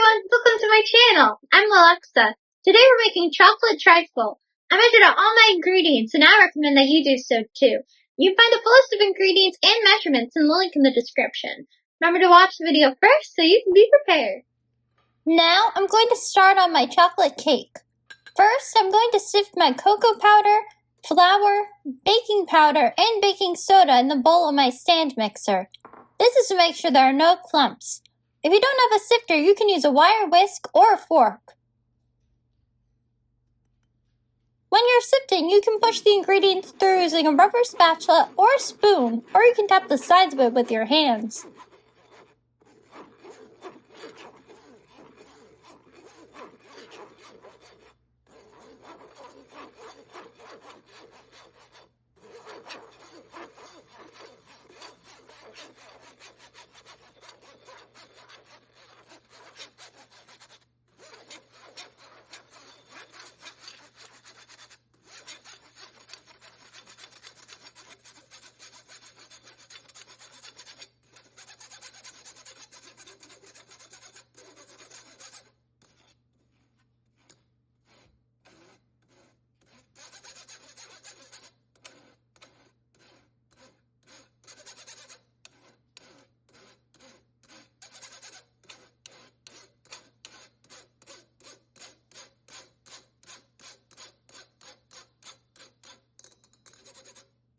everyone, welcome to my channel. I'm Alexa. Today we're making chocolate trifle. I measured out all my ingredients and I recommend that you do so too. You can find a full list of ingredients and measurements in the link in the description. Remember to watch the video first so you can be prepared. Now I'm going to start on my chocolate cake. First, I'm going to sift my cocoa powder, flour, baking powder, and baking soda in the bowl of my stand mixer. This is to make sure there are no clumps. If you don't have a sifter, you can use a wire whisk or a fork. When you're sifting, you can push the ingredients through using a rubber spatula or a spoon, or you can tap the sides of it with your hands.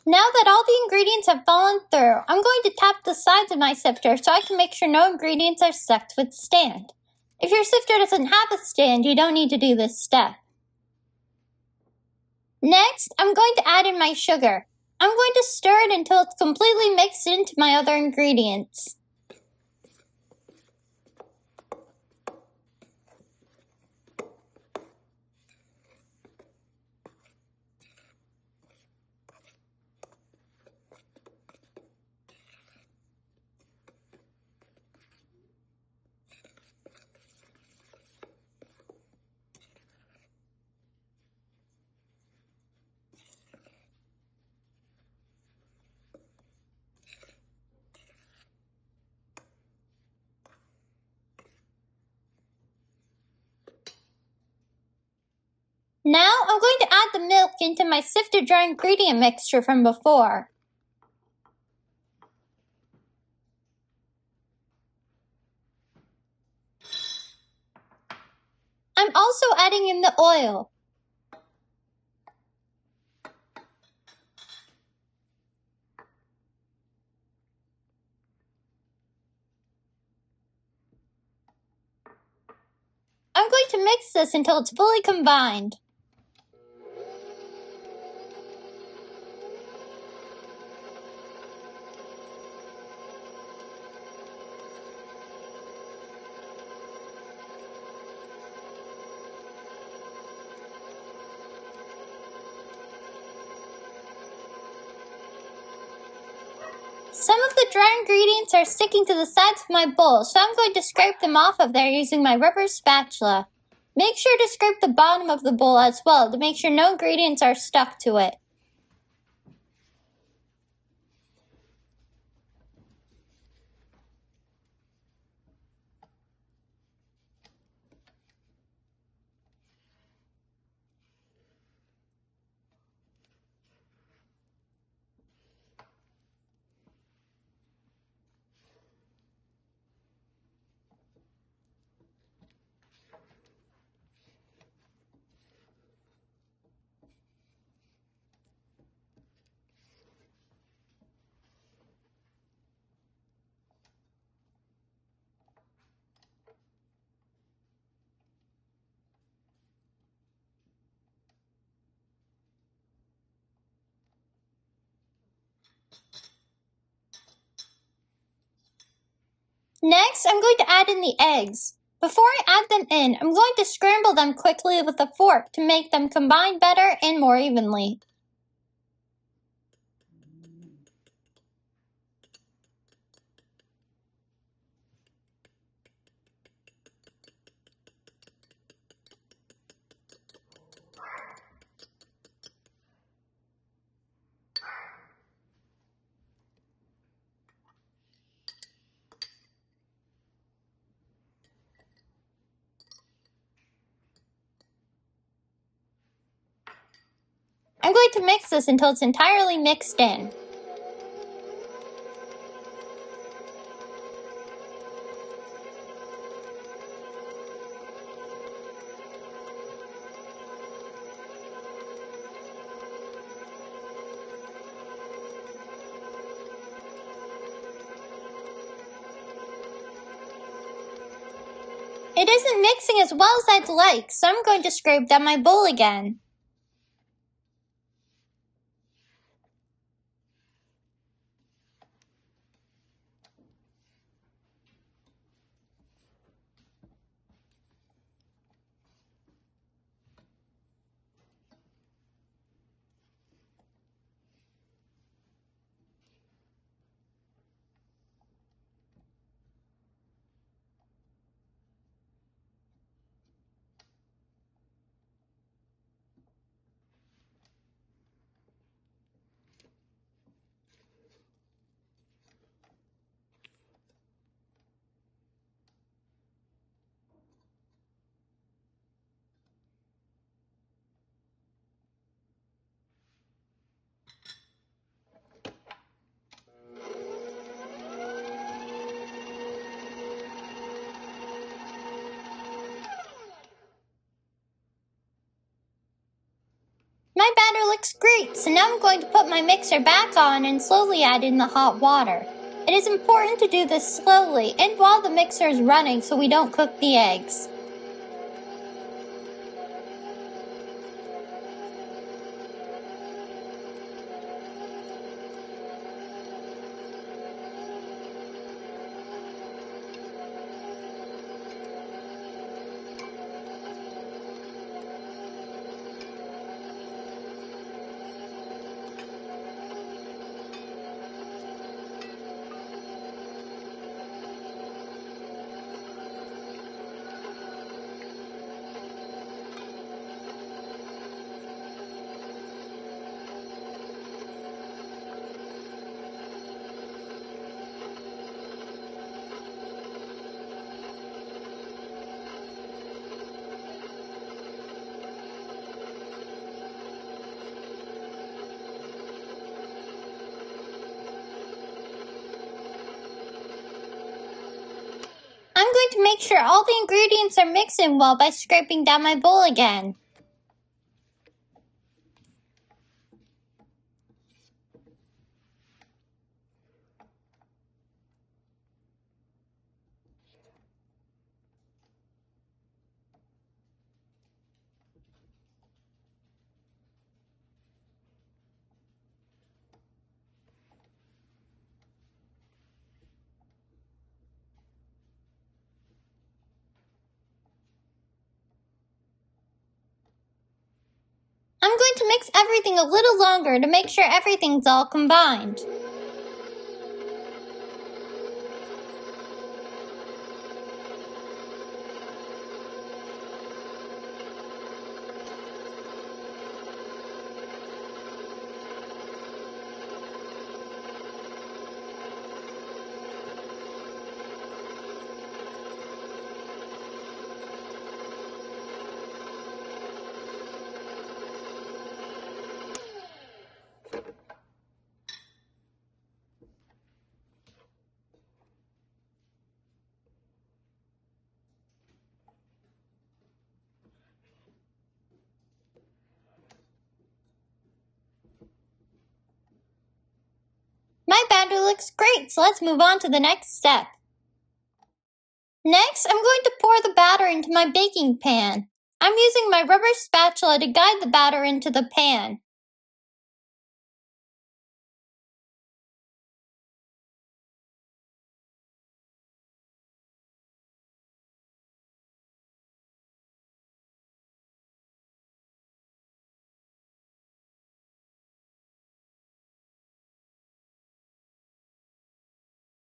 Now that all the ingredients have fallen through, I'm going to tap the sides of my sifter so I can make sure no ingredients are stuck to its stand. If your sifter doesn't have a stand, you don't need to do this step. Next, I'm going to add in my sugar. I'm going to stir it until it's completely mixed into my other ingredients. Now I'm going to add the milk into my sifted dry ingredient mixture from before. I'm also adding in the oil. I'm going to mix this until it's fully combined. Some of the dry ingredients are sticking to the sides of my bowl, so I'm going to scrape them off of there using my rubber spatula. Make sure to scrape the bottom of the bowl as well to make sure no ingredients are stuck to it. Next, I'm going to add in the eggs. Before I add them in, I'm going to scramble them quickly with a fork to make them combine better and more evenly. I'm going to mix this until it's entirely mixed in. It isn't mixing as well as I'd like, so I'm going to scrape down my bowl again. My batter looks great, so now I'm going to put my mixer back on and slowly add in the hot water. It is important to do this slowly and while the mixer is running so we don't cook the eggs. I'm going to make sure all the ingredients are mixed in well by scraping down my bowl again. I'm going to mix everything a little longer to make sure everything's all combined. My batter looks great, so let's move on to the next step. Next, I'm going to pour the batter into my baking pan. I'm using my rubber spatula to guide the batter into the pan.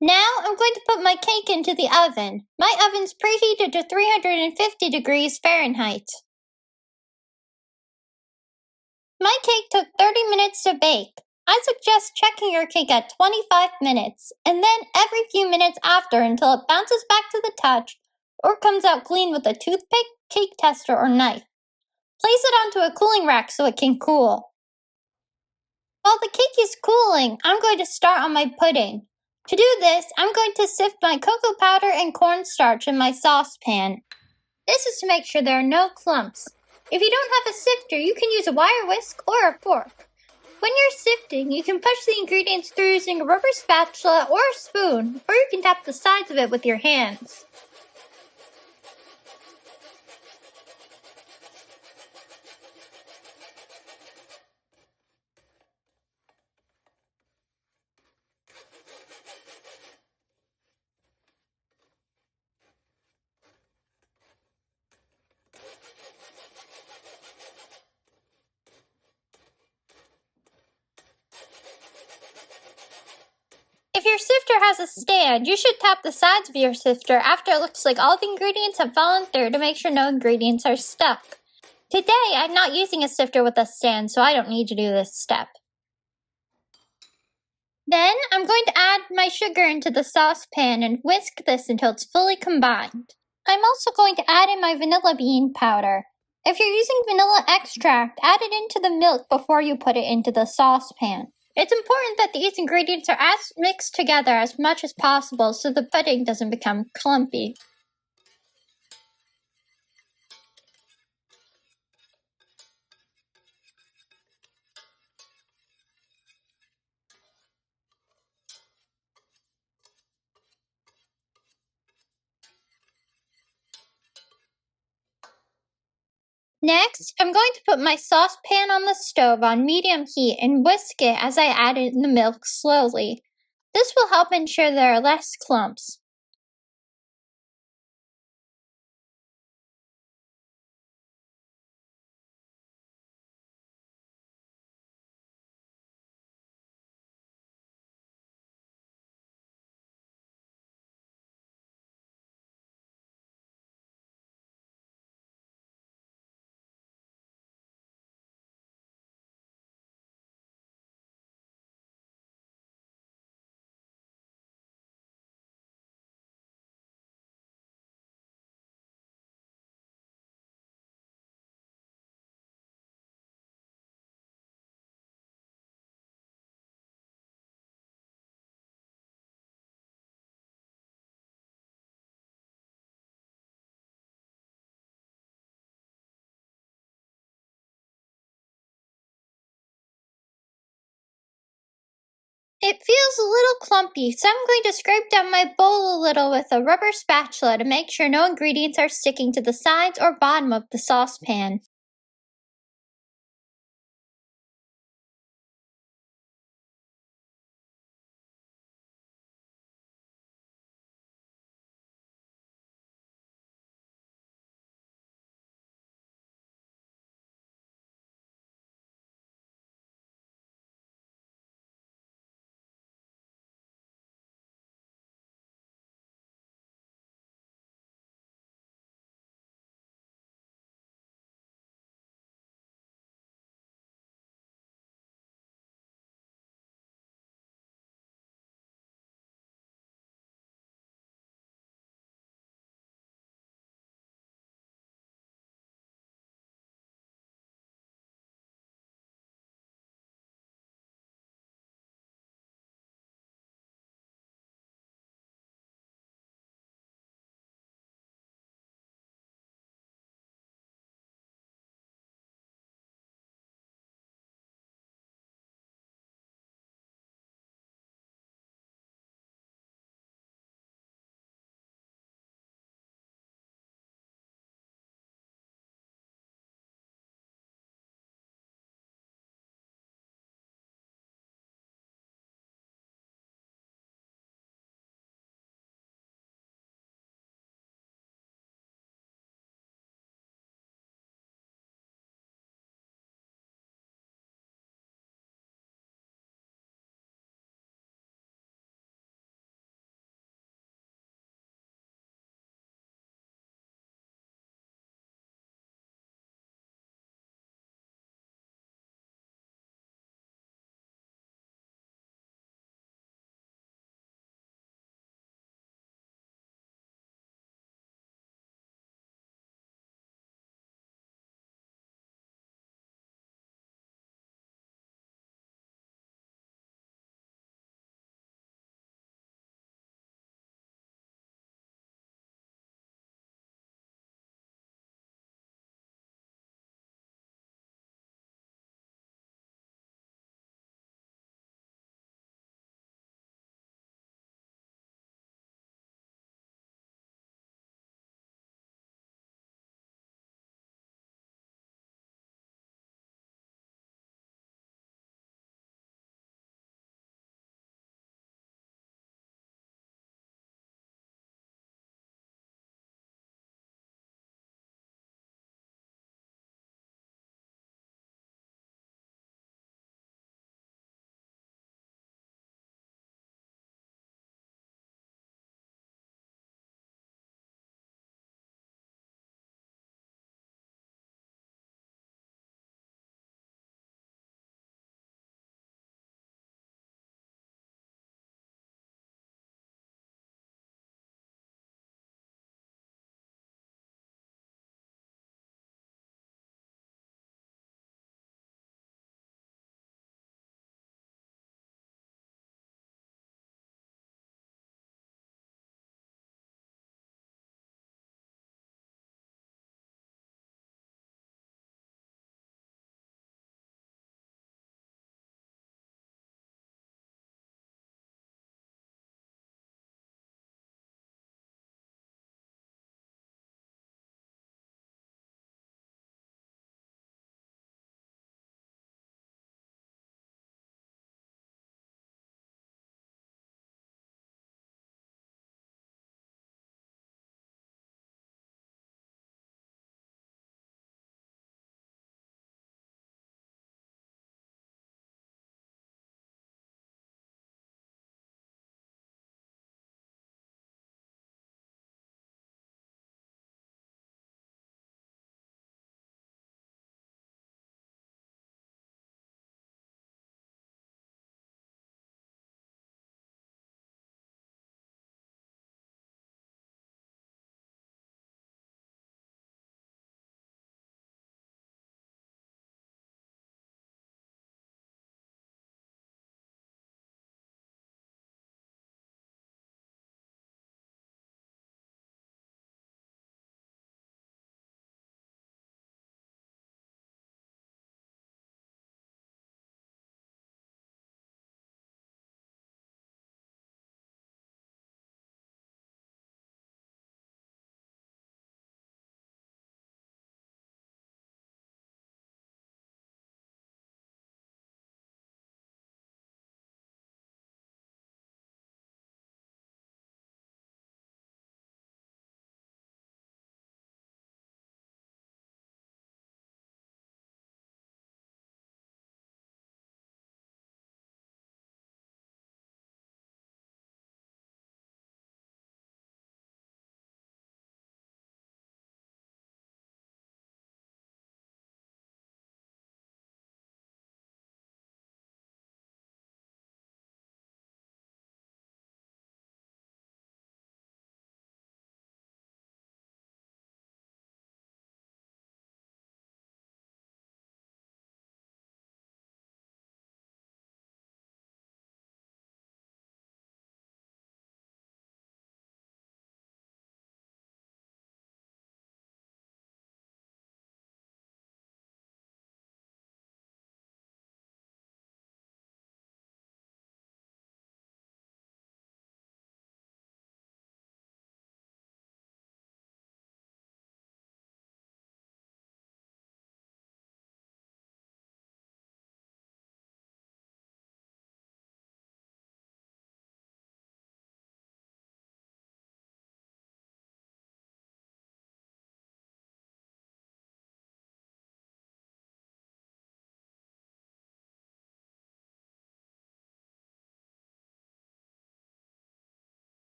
Now I'm going to put my cake into the oven. My oven's preheated to 350 degrees Fahrenheit. My cake took 30 minutes to bake. I suggest checking your cake at 25 minutes, and then every few minutes after until it bounces back to the touch or comes out clean with a toothpick, cake tester, or knife. Place it onto a cooling rack so it can cool. While the cake is cooling, I'm going to start on my pudding. To do this, I'm going to sift my cocoa powder and cornstarch in my saucepan. This is to make sure there are no clumps. If you don't have a sifter, you can use a wire whisk or a fork. When you're sifting, you can push the ingredients through using a rubber spatula or a spoon, or you can tap the sides of it with your hands. If your sifter has a stand, you should tap the sides of your sifter after it looks like all the ingredients have fallen through to make sure no ingredients are stuck. Today, I'm not using a sifter with a stand, so I don't need to do this step. Then, I'm going to add my sugar into the saucepan and whisk this until it's fully combined. I'm also going to add in my vanilla bean powder. If you're using vanilla extract, add it into the milk before you put it into the saucepan. It's important that these ingredients are mixed together as much as possible so the pudding doesn't become clumpy. Next, I'm going to put my saucepan on the stove on medium heat and whisk it as I add in the milk slowly. This will help ensure there are less clumps. It feels a little clumpy, so I'm going to scrape down my bowl a little with a rubber spatula to make sure no ingredients are sticking to the sides or bottom of the saucepan.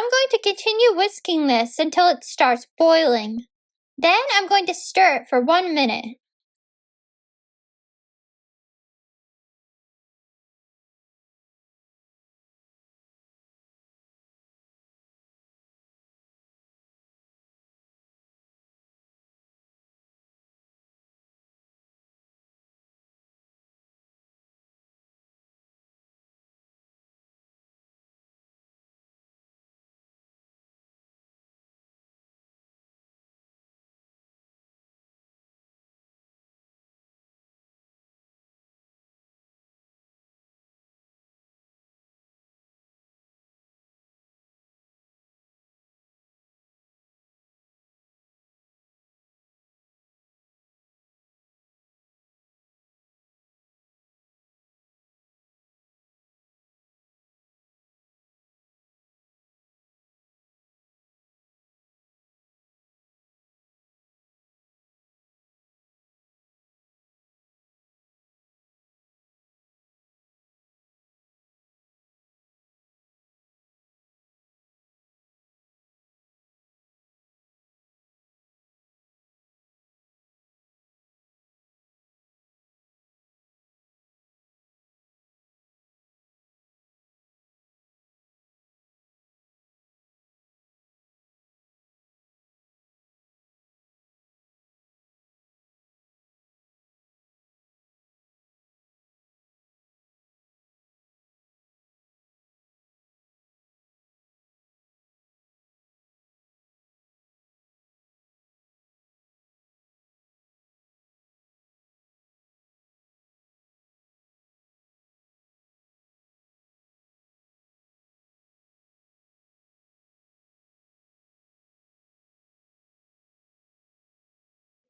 I'm going to continue whisking this until it starts boiling. Then I'm going to stir it for 1 minute.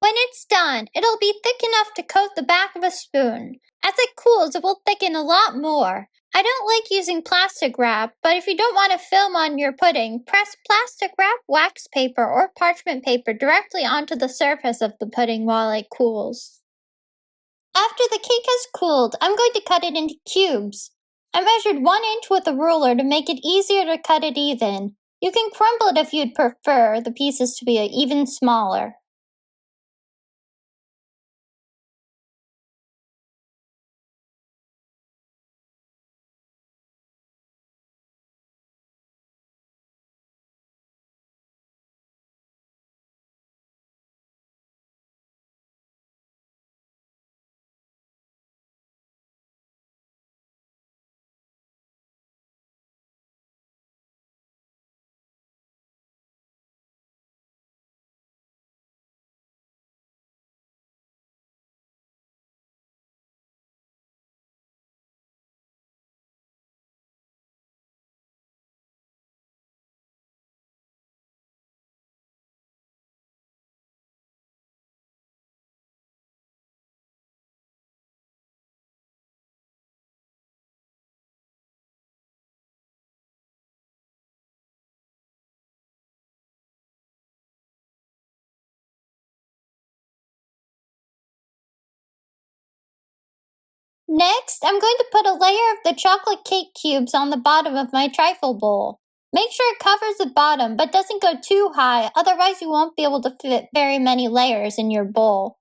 When it's done, it'll be thick enough to coat the back of a spoon. As it cools, it will thicken a lot more. I don't like using plastic wrap, but if you don't want a film on your pudding, press plastic wrap, wax paper, or parchment paper directly onto the surface of the pudding while it cools. After the cake has cooled, I'm going to cut it into cubes. I measured 1 inch with a ruler to make it easier to cut it even. You can crumble it if you'd prefer the pieces to be even smaller. Next, I'm going to put a layer of the chocolate cake cubes on the bottom of my trifle bowl. Make sure it covers the bottom, but doesn't go too high, otherwise you won't be able to fit very many layers in your bowl.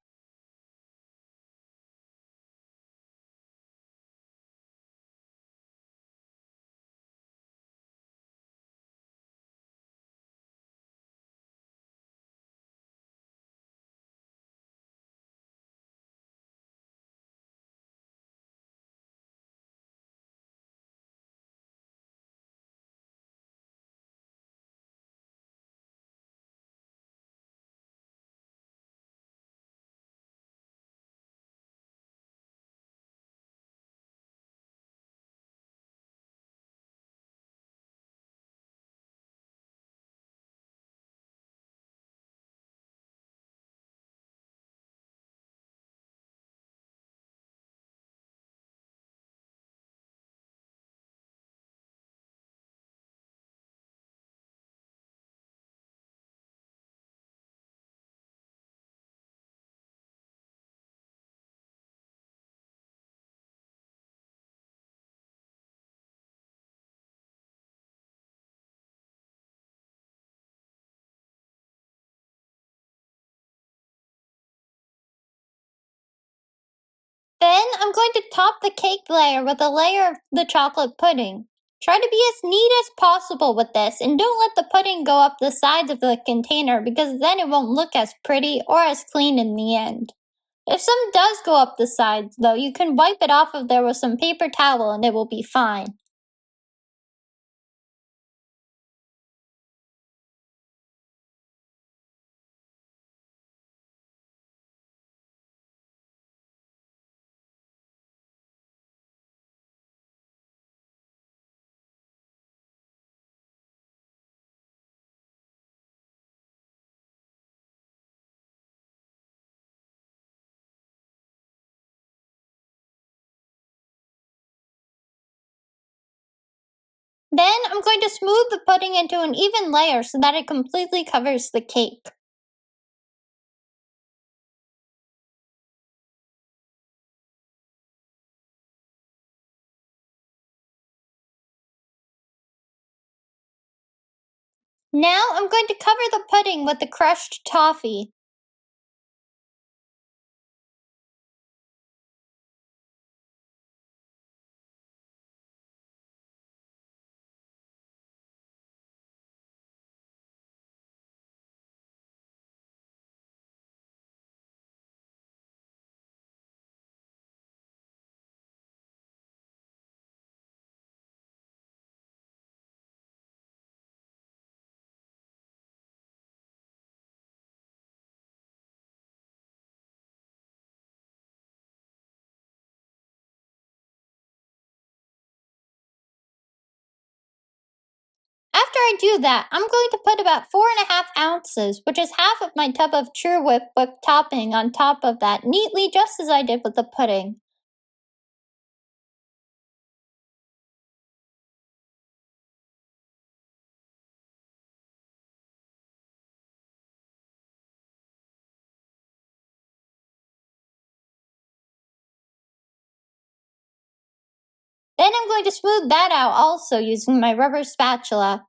Then I'm going to top the cake layer with a layer of the chocolate pudding. Try to be as neat as possible with this, and don't let the pudding go up the sides of the container because then it won't look as pretty or as clean in the end. If some does go up the sides, though, you can wipe it off of there with some paper towel and it will be fine. Then I'm going to smooth the pudding into an even layer so that it completely covers the cake. Now I'm going to cover the pudding with the crushed toffee. After I do that, I'm going to put about 4.5 ounces, which is half of my tub of True Whip whipped topping on top of that, neatly just as I did with the pudding. Then I'm going to smooth that out also using my rubber spatula.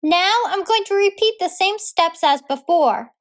Now I'm going to repeat the same steps as before.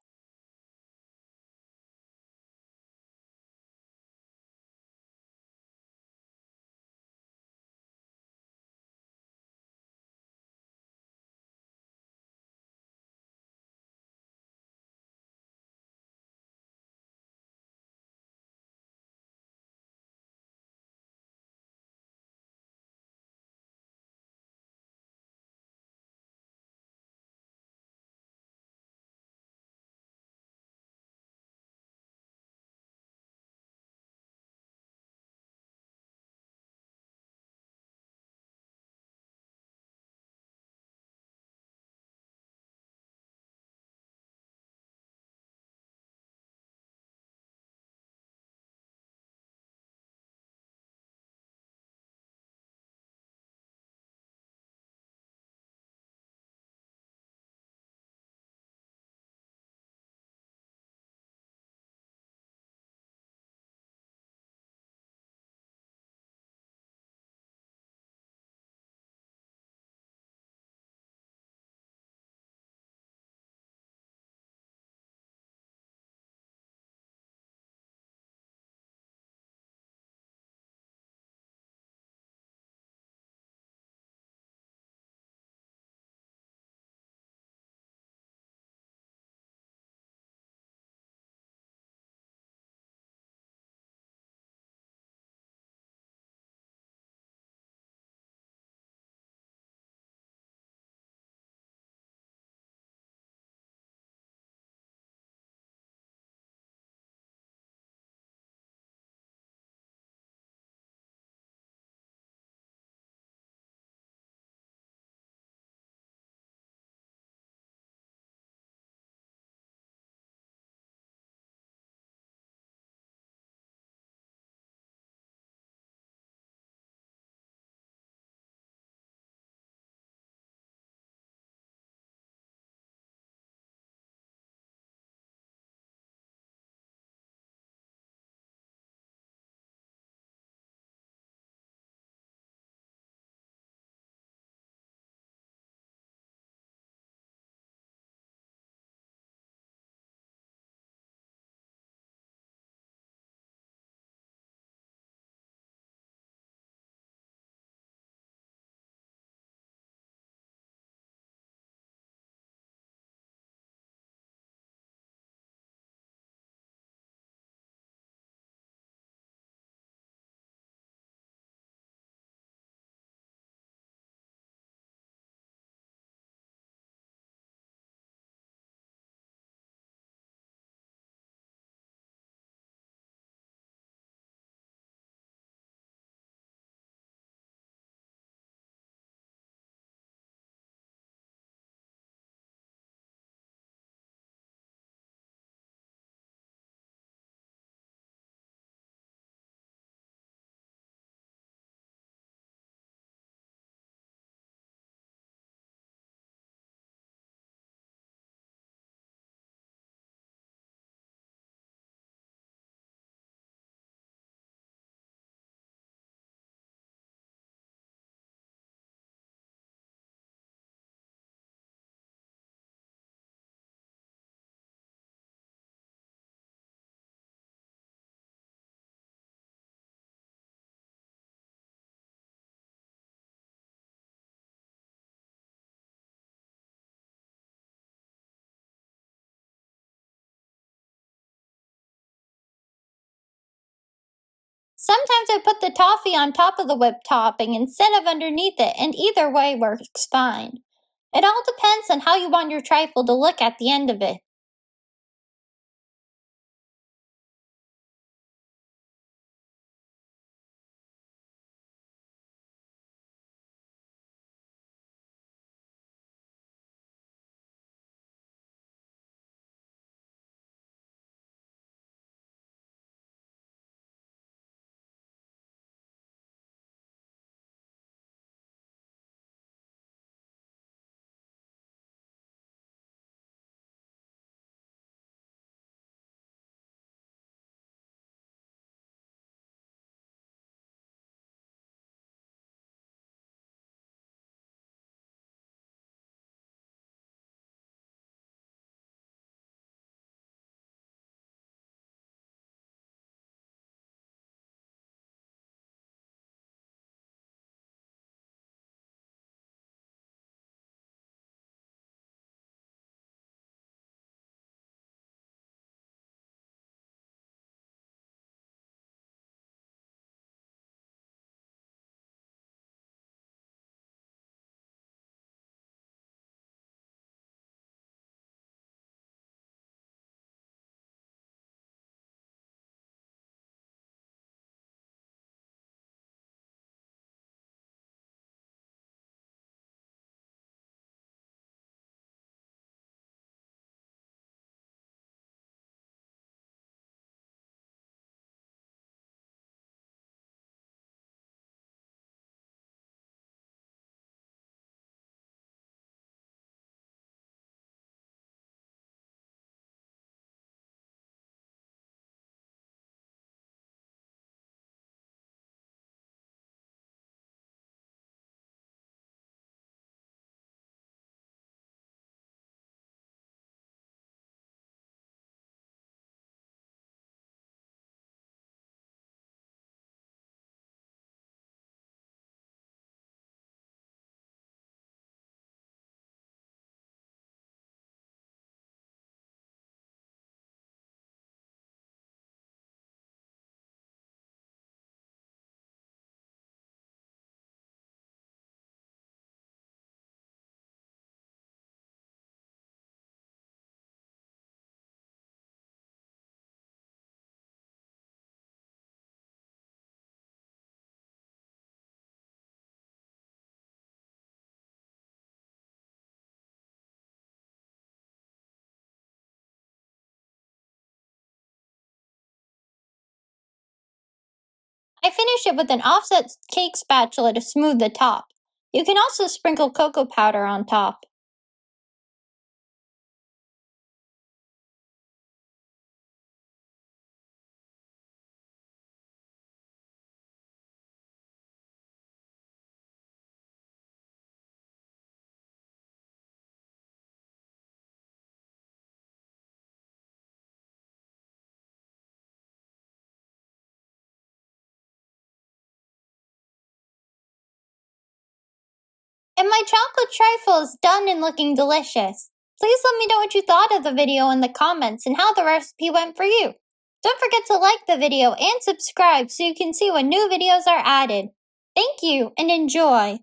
Sometimes I put the toffee on top of the whipped topping instead of underneath it, and either way works fine. It all depends on how you want your trifle to look at the end of it. I finish it with an offset cake spatula to smooth the top. You can also sprinkle cocoa powder on top. And my chocolate trifle is done and looking delicious. Please let me know what you thought of the video in the comments and how the recipe went for you. Don't forget to like the video and subscribe so you can see when new videos are added. Thank you and enjoy!